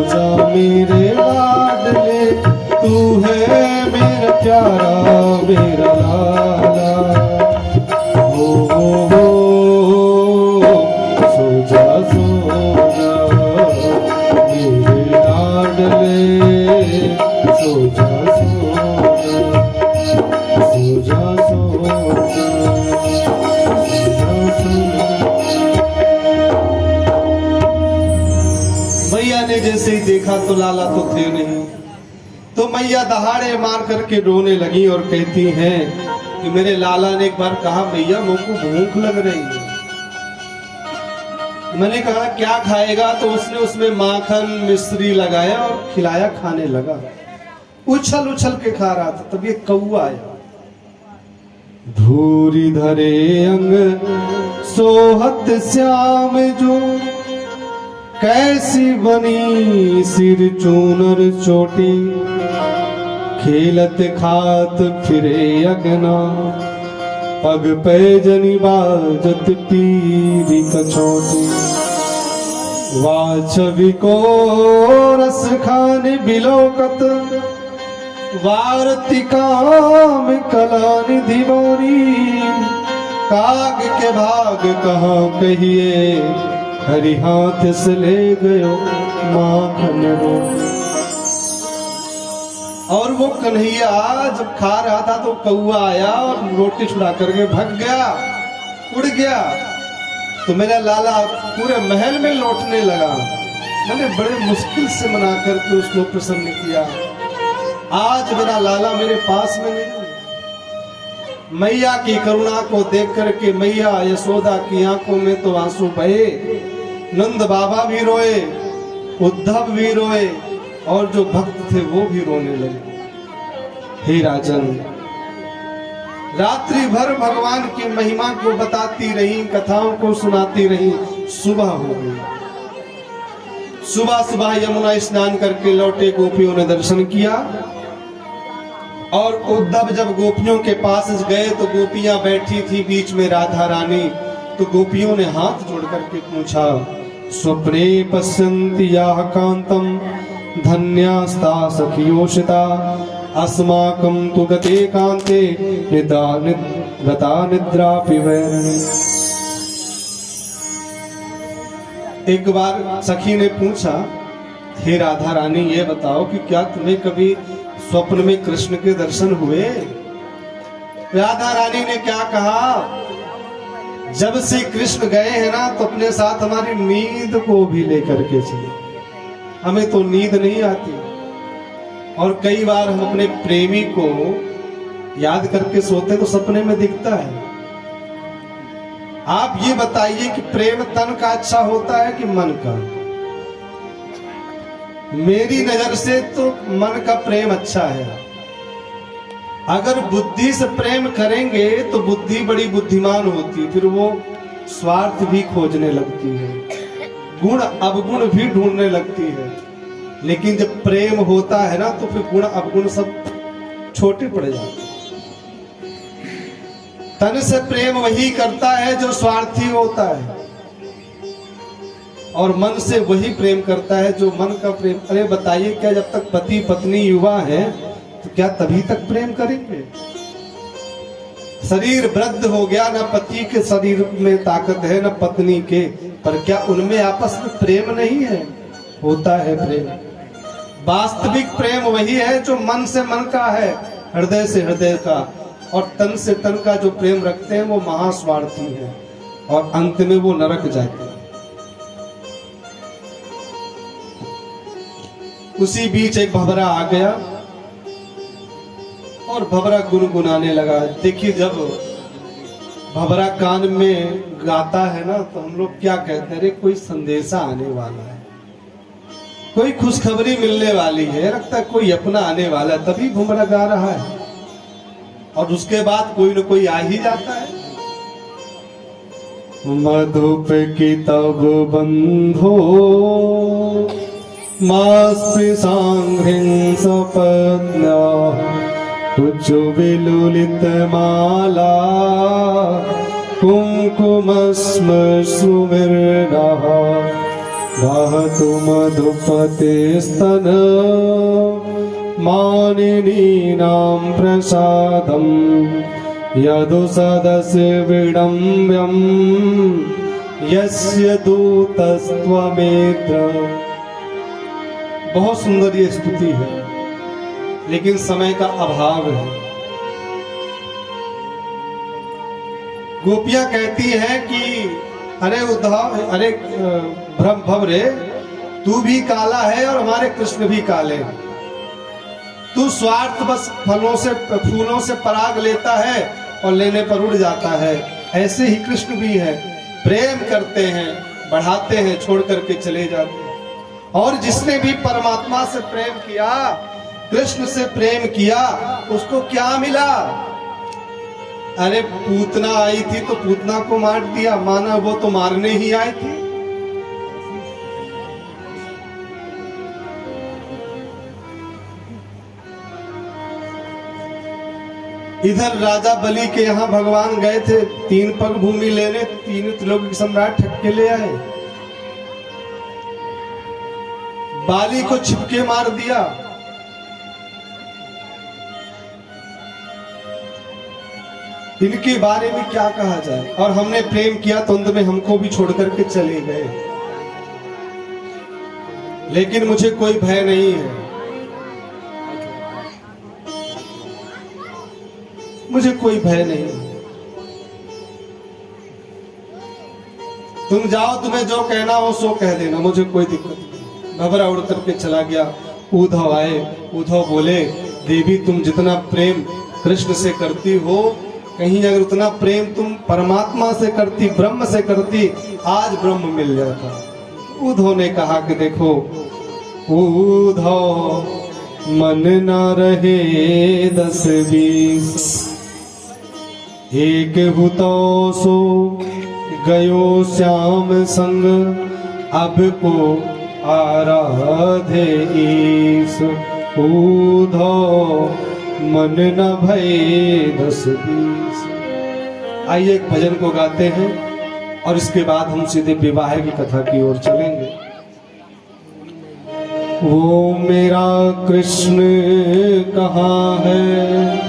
जा मेरे लाडले, तू है मेरा प्यारा मेरा लाला। हो सो जा मेरे लाडले, सो जा मैया ने जैसे ही देखा तो लाला तो थे नहीं, तो मैया दहाड़े मार करके रोने लगी और कहती हैं कि मेरे लाला ने एक बार कहा मैया मुझको भूख लग रही है। मैंने कहा क्या खाएगा, तो उसने उसमें माखन मिश्री लगाया और खिलाया, खाने लगा। उछल उछल के खा रहा था, तब ये कौआ आया। धूरी धरे अंग सोहत श्याम जो, कैसी बनी सिर चूनर चोटी। खेलत खात फिरे अगना, पग पैजनी बाजत पीरी कछोटी। वाछवी को रस खाने बिलोकत, वार्तिकाम कला निधि मोरी। काग के भाग कहाँ कहिए, हरि हाथ से ले गयो माखन रोटी। और वो कन्हैया जब खा रहा था तो कौआ आया और रोटी छुड़ा करके भाग गया, उड़ गया। तो मेरा लाला पूरे महल में लौटने लगा। मैंने बड़े मुश्किल से मना करके उसको प्रसन्न किया। आज मेरा लाला मेरे पास में नहीं। मैया की करुणा को देख करके मैया यशोदा की आंखों में तो आंसू बहे। नंद बाबा भी रोए, उद्धव भी रोए, और जो भक्त थे वो भी रोने लगे। हे राजन, रात्रि भर भगवान की महिमा को बताती रही, कथाओं को सुनाती रही। सुबह हो गई। सुबह सुबह यमुना स्नान करके लौटे गोपियों ने दर्शन किया। और उद्धव जब गोपियों के पास गए तो गोपियां बैठी थी बीच में राधा रानी। तो गोपियों ने हाथ जोड़ करके पूछा, स्वप्ने पश्यन्ति याः कांतम, धन्यास्ता सखियोषिता। अस्माकं तु गते कांते, गता निद्रापि वैरिणी। एक बार सखी ने पूछा, हे राधा रानी ये बताओ कि क्या तुम्हें कभी स्वप्न में कृष्ण के दर्शन हुए? राधा रानी ने क्या कहा, जब से कृष्ण गए हैं ना तो अपने साथ हमारी नींद को भी लेकर के चले। हमें तो नींद नहीं आती, और कई बार हम अपने प्रेमी को याद करके सोते तो सपने में दिखता है। आप ये बताइए कि प्रेम तन का अच्छा होता है कि मन का? मेरी नजर से तो मन का प्रेम अच्छा है। अगर बुद्धि से प्रेम करेंगे तो बुद्धि बड़ी बुद्धिमान होती, फिर वो स्वार्थ भी खोजने लगती है, गुण अवगुण भी ढूंढने लगती है। लेकिन जब प्रेम होता है ना तो फिर गुण अवगुण सब छोटे पड़ जाते हैं। तन से प्रेम वही करता है जो स्वार्थी होता है, और मन से वही प्रेम करता है जो मन का प्रेम। अरे बताइए, क्या जब तक पति पत्नी युवा है तो क्या तभी तक प्रेम करेंगे? शरीर वृद्ध हो गया, ना पति के शरीर में ताकत है ना पत्नी के, पर क्या उनमें आपस में प्रेम नहीं है? होता है प्रेम। वास्तविक प्रेम वही है जो मन से मन का है, हृदय से हृदय का, और तन से तन का जो प्रेम रखते हैं वो महास्वार्थी है, और अंत में वो नरक जाते हैं। उसी बीच एक भंवरा आ गया और भंवरा गुनगुनाने लगा। देखिए, जब भंवरा कान में गाता है ना तो हम लोग क्या कहते हैं, अरे कोई संदेशा आने वाला है, कोई खुशखबरी मिलने वाली है, लगता है कोई अपना आने वाला है, तभी भंवरा गा रहा है। और उसके बाद कोई न कोई आ ही जाता है। मधुप की तब बंधो मास्पृशांघ्रिं सपत्न्या, उज्ज्वलित माला कुंकुमस्म सुमिर्णः, वहतु मधुपते स्तन मानिनीनां प्रसादं यदु सदस्य विडम्ब्यं यस्य दूतस्त्वमेत्र। बहुत सुंदर ये स्तुति है, लेकिन समय का अभाव है। गोपियां कहती हैं कि अरे उद्धव, अरे भवरे, तू भी काला है और हमारे कृष्ण भी काले हैं। तू स्वार्थ बस फूलों से पराग लेता है और लेने पर उड़ जाता है। ऐसे ही कृष्ण भी है, प्रेम करते हैं, बढ़ाते हैं, छोड़ करके चले जाते हैं। और जिसने भी परमात्मा से प्रेम किया, कृष्ण से प्रेम किया, उसको क्या मिला? अरे पूतना आई थी तो पूतना को मार दिया, माना वो तो मारने ही आई थी। इधर राजा बलि के यहाँ भगवान गए थे 3 पग भूमि लेने, 3 त्रिलोकी सम्राट ठग के ले आए। बाली को छिपके मार दिया। इनके बारे में क्या कहा जाए? और हमने प्रेम किया तो अंत में हमको भी छोड़ करके चले गए। लेकिन मुझे कोई भय नहीं है, मुझे कोई भय नहीं। तुम जाओ, तुम्हें जो कहना हो सो कह देना, मुझे कोई दिक्कत नहीं। भंवरा उड़ करके चला गया। उद्धव आए। उद्धव बोले, देवी तुम जितना प्रेम कृष्ण से करती हो, कहीं अगर उतना प्रेम तुम परमात्मा से करती, ब्रह्म से करती, आज ब्रह्म मिल जाता। उद्धव ने कहा कि देखो उद्धव, मन न रहे 10-20, एक हुतो सो गयो श्याम संग, अब को आराधे ईश। उद्धव मन न भय 10-20। आइए एक भजन को गाते हैं और इसके बाद हम सीधे विवाह की कथा की ओर चलेंगे। वो मेरा कृष्ण कहाँ है,